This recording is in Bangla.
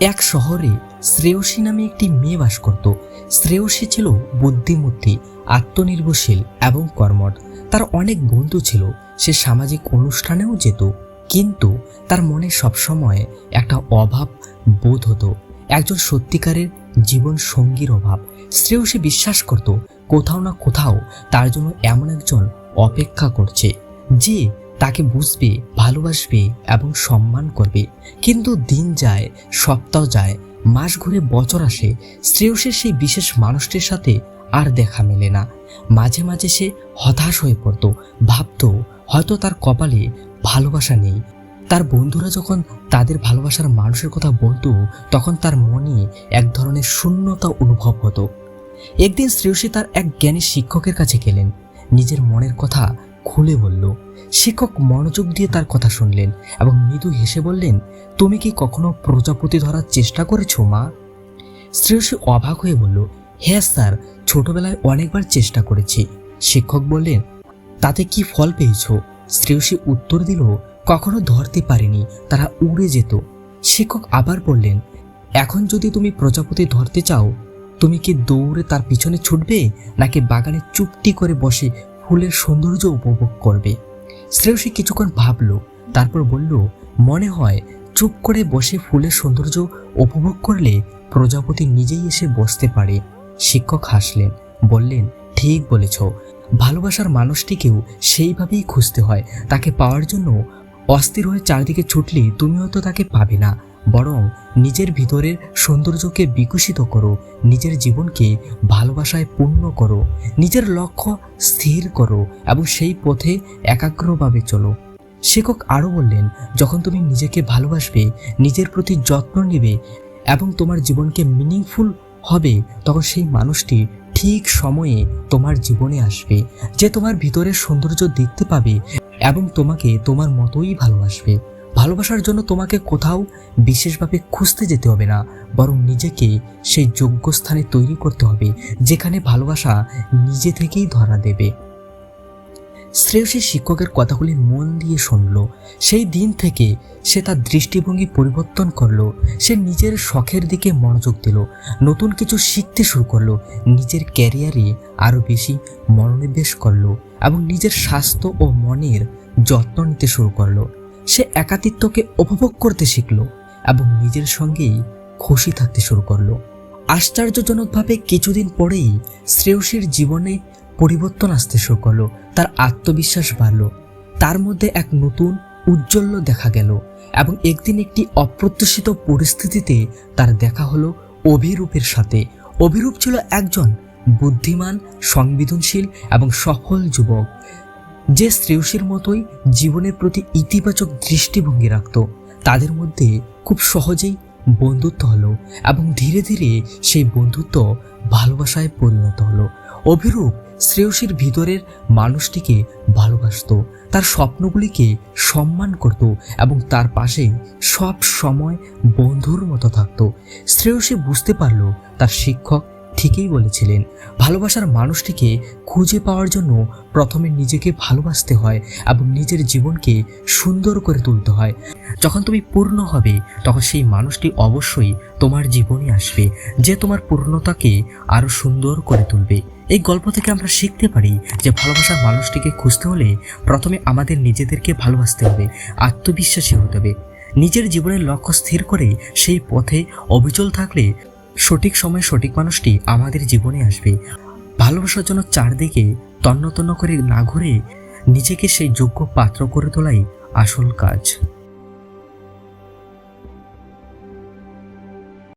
এক শহরে শ্রেয়সী নামে একটি মেয়ে বাস করত। শ্রেয়সী ছিল বুদ্ধিমতী, আত্মনির্ভরশীল এবং কর্মঠ। তার অনেক বন্ধু ছিল, সে সামাজিক অনুষ্ঠানেও যেত, কিন্তু তার মনে সবসময় একটা অভাব বোধ হতো, একজন সত্যিকারের জীবন সঙ্গীর অভাব। শ্রেয়সী বিশ্বাস করত কোথাও না কোথাও তার জন্য এমন একজন অপেক্ষা করছে যে তাকে বুঝবে, ভালোবাসবে এবং সম্মান করবে। কিন্তু দিন যায়, সপ্তাহ যায়, মাস ঘুরে বছর আসে, শ্রেয়সীর সেই বিশেষ মানুষটির সাথে আর দেখা মেলে না। মাঝে মাঝে সে হতাশ হয়ে পড়ত, ভাবত হয়তো তার কপালে ভালোবাসা নেই। তার বন্ধুরা যখন তাদের ভালোবাসার মানুষের কথা বলতো, তখন তার মনে এক ধরনের শূন্যতা অনুভব হতো। একদিন শ্রেয়সী তার এক জ্ঞানী শিক্ষকের কাছে গেলেন, নিজের মনের কথা খুলে বলল। শিক্ষক মনোযোগ দিয়ে তার কথা শুনলেন এবং মৃদু হেসে বললেন, তুমি কি কখনো প্রজাপতি ধরার চেষ্টা করেছো মা? শ্রেয়সী অবাক হয়ে বলল, হ্যাঁ স্যার, ছোটবেলায় অনেকবার চেষ্টা করেছি। শিক্ষক বললেন, তাতে কি ফল পেয়েছো? শ্রেয়সী উত্তর দিল, কখনো ধরতে পারিনি, তারা উড়ে যেত। শিক্ষক আবার বললেন, এখন যদি তুমি প্রজাপতি ধরতে চাও, তুমি কি দৌড়ে তার পিছনে ছুটবে, নাকি বাগানে চুপটি করে বসে ফুলের সৌন্দর্য উপভোগ করবে? শ্রেয়সী কিছুক্ষণ ভাবল, তারপর বলল, মনে হয় চুপ করে বসে ফুলের সৌন্দর্য উপভোগ করলে প্রজাপতি নিজেই এসে বসতে পারে। শিক্ষক হাসলেন, বললেন, ঠিক বলেছ, ভালোবাসার মানুষটিকেও সেইভাবেই খুঁজতে হয়। তাকে পাওয়ার জন্য অস্থির হয়ে চারদিকে ছুটলে তুমি হয়তো তাকে পাবে না, বরং নিজের ভিতরের সৌন্দর্যকে বিকশিত করো, নিজের জীবনকে ভালোবাসায় পূর্ণ করো, নিজের লক্ষ্য স্থির করো এবং সেই পথে একাগ্রভাবে চলো। শিক্ষক আরও বললেন, যখন তুমি নিজেকে ভালোবাসবে, নিজের প্রতি যত্ন নেবে এবং তোমার জীবনকে মিনিংফুল হবে, তখন সেই মানুষটি ঠিক সময়ে তোমার জীবনে আসবে, যে তোমার ভিতরের সৌন্দর্য দেখতে পাবে এবং তোমাকে তোমার মতোই ভালোবাসবে। ভালোবাসার জন্য তোমাকে কোথাও বিশেষভাবে খুঁজতে যেতে হবে না, বরং নিজেকে সেই যোগ্য স্থানে তৈরি করতে হবে, যেখানে ভালোবাসা নিজে থেকেই ধরা দেবে। শ্রেয়সী শিক্ষকের কথাগুলি মন দিয়ে শুনল। সেই দিন থেকে সে তার দৃষ্টিভঙ্গি পরিবর্তন করলো। সে নিজের শখের দিকে মনোযোগ দিল, নতুন কিছু শিখতে শুরু করলো, নিজের ক্যারিয়ারে আরও বেশি মনোনিবেশ করলো এবং নিজের স্বাস্থ্য ও মনের যত্ন নিতে শুরু করলো। সে একাকিত্বকে উপভোগ করতে শিখলো এবং নিজের সঙ্গেই খুশি থাকতে শুরু করলো। আশ্চর্যজনকভাবে কিছুদিন পরেই শ্রেয়সীর জীবনে পরিবর্তন আসতে শুরু করলো। তার আত্মবিশ্বাস বাড়লো, তার মধ্যে এক নতুন উজ্জ্বল্য দেখা গেল এবং একদিন একটি অপ্রত্যাশিত পরিস্থিতিতে তার দেখা হলো অভিরূপের সাথে। অভিরূপ ছিল একজন বুদ্ধিমান, সংবেদনশীল এবং সফল যুবক, যে শ্রেয়সীর মতোই জীবনের প্রতি ইতিবাচক দৃষ্টিভঙ্গি রাখত। তাদের মধ্যে খুব সহজেই বন্ধুত্ব হলো এবং ধীরে ধীরে সেই বন্ধুত্ব ভালোবাসায় পরিণত হলো। অভিরূপ শ্রেয়সীর ভিতরের মানুষটিকে ভালোবাসত, তার স্বপ্নগুলিকে সম্মান করত এবং তার পাশে সব সময় বন্ধুর মতো থাকত। শ্রেয়সী বুঝতে পারল তার শিক্ষক ঠিকই বলেছিলেন, ভালোবাসার মানুষটিকে খুঁজে পাওয়ার জন্য প্রথমে নিজেকে ভালোবাসতে হয় এবং নিজের জীবনকে সুন্দর করে তুলতে হয়। যখন তুমি পূর্ণ হবে, তখন সেই মানুষটি অবশ্যই তোমার জীবনে আসবে, যে তোমার পূর্ণতাকে আরও সুন্দর করে তুলবে। এই গল্প থেকে আমরা শিখতে পারি যে ভালোবাসার মানুষটিকে খুঁজতে হলে প্রথমে আমাদের নিজেদেরকে ভালোবাসতে হবে, আত্মবিশ্বাসী হতে হবে, নিজের জীবনের লক্ষ্য স্থির করে সেই পথে অবিচল থাকলে সঠিক সময়ে সঠিক মানুষটি আমাদের জীবনে আসবে। ভালোবাসার জন্য চারদিকে তন্ন তন্ন করে না ঘুরে নিজেকে সেই যোগ্য পাত্র করে তোলাই আসল কাজ।